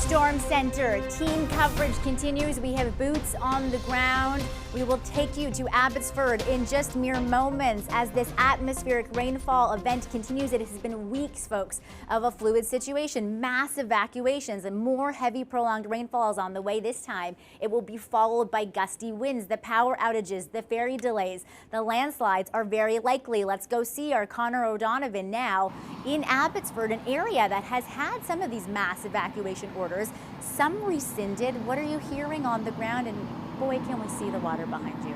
Storm Center. Team coverage continues. We have boots on the ground. We will take you to Abbotsford in just mere moments as this atmospheric rainfall event continues. It has been weeks, folks, of a fluid situation, mass evacuations, and more heavy prolonged rainfalls on the way this time. It will be followed by gusty winds, the power outages, the ferry delays. The landslides are very likely. Let's go see our Connor O'Donovan now in Abbotsford, an area that has had some of these mass evacuation orders, some rescinded. What are you hearing on the ground? And boy, can we see the water behind you.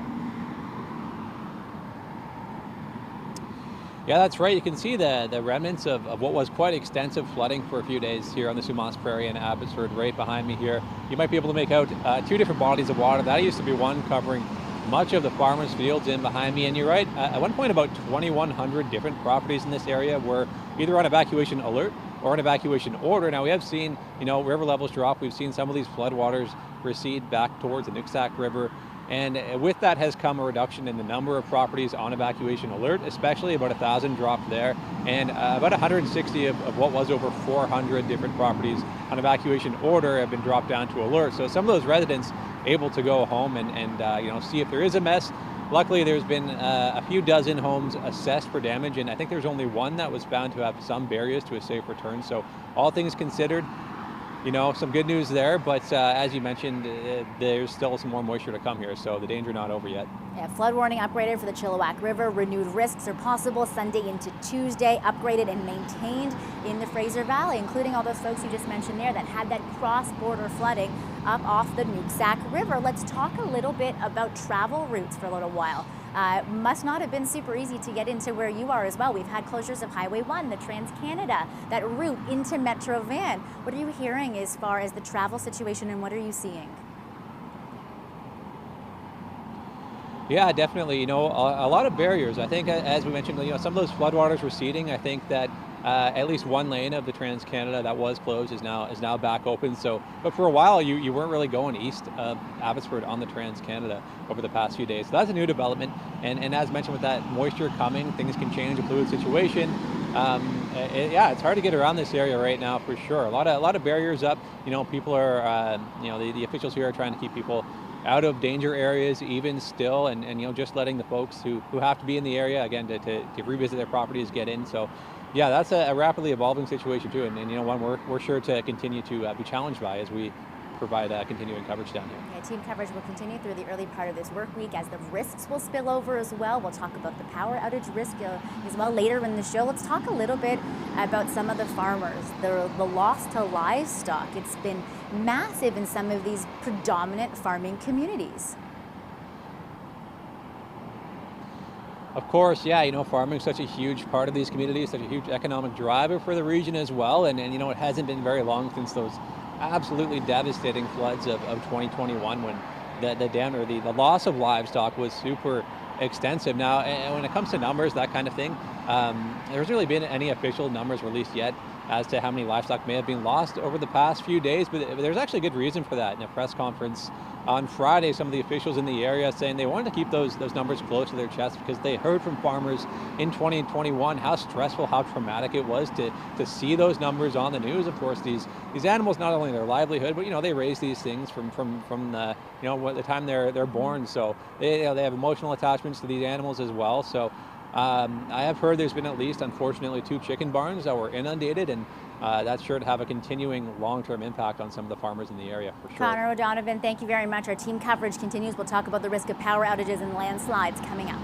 Yeah, that's right. You can see the remnants of what was quite extensive flooding for a few days here on the Sumas Prairie and Abbotsford right behind me here. You might be able to make out two different bodies of water. That used to be one covering much of the farmers' fields in behind me. And you're right, at one point about 2,100 different properties in this area were either on evacuation alert or an evacuation order. Now we have seen, river levels drop. We've seen some of these floodwaters recede back towards the Nooksack River. And with that has come a reduction in the number of properties on evacuation alert, especially about 1,000 dropped there, and about 160 of what was over 400 different properties on evacuation order have been dropped down to alert. So some of those residents able to go home and see if there is a mess. Luckily, there's been a few dozen homes assessed for damage, and I think there's only one that was found to have some barriers to a safe return. So all things considered, some good news there, but as you mentioned, there's still some more moisture to come here, so the danger not over yet. Yeah, flood warning upgraded for the Chilliwack River. Renewed risks are possible Sunday into Tuesday, upgraded and maintained in the Fraser Valley, including all those folks you just mentioned there that had that cross-border flooding up off the Nooksack River. Let's talk a little bit about travel routes for a little while. Must not have been super easy to get into where you are as well. We've had closures of Highway 1, the Trans-Canada, that route into Metro Van. What are you hearing as far as the travel situation, and what are you seeing? Yeah, definitely. A lot of barriers. I think, as we mentioned, some of those floodwaters receding. I think that at least one lane of the Trans-Canada that was closed is now back open. So, but for a while, you weren't really going east of Abbotsford on the Trans-Canada over the past few days. So that's a new development. And as mentioned, with that moisture coming, things can change, a fluid situation. It's hard to get around this area right now for sure. A lot of barriers up. People are, the officials here are trying to keep people out of danger areas even still, and just letting the folks who have to be in the area again to revisit their properties get in. So yeah, that's a rapidly evolving situation too, and one we're sure to continue to be challenged by as we provide continuing coverage down here. Yeah, team coverage will continue through the early part of this work week as the risks will spill over as well. We'll talk about the power outage risk as well later in the show. Let's talk a little bit about some of the farmers, the loss to livestock. It's been massive in some of these predominant farming communities. Of course, yeah, farming is such a huge part of these communities, such a huge economic driver for the region as well. And it hasn't been very long since those absolutely devastating floods of 2021 when the loss of livestock was super extensive. Now, when it comes to numbers, that kind of thing, there's really been any official numbers released yet as to how many livestock may have been lost over the past few days, but there's actually a good reason for that. In a press conference on Friday, some of the officials in the area saying they wanted to keep those numbers close to their chest because they heard from farmers in 2021 how stressful, how traumatic it was to see those numbers on the news. Of course, these animals, not only their livelihood, but they raise these things from the time they're born. So they have emotional attachments to these animals as well. So I have heard there's been at least, unfortunately, 2 chicken barns that were inundated, and that's sure to have a continuing long-term impact on some of the farmers in the area, for sure. Connor O'Donovan, thank you very much. Our team coverage continues. We'll talk about the risk of power outages and landslides coming up.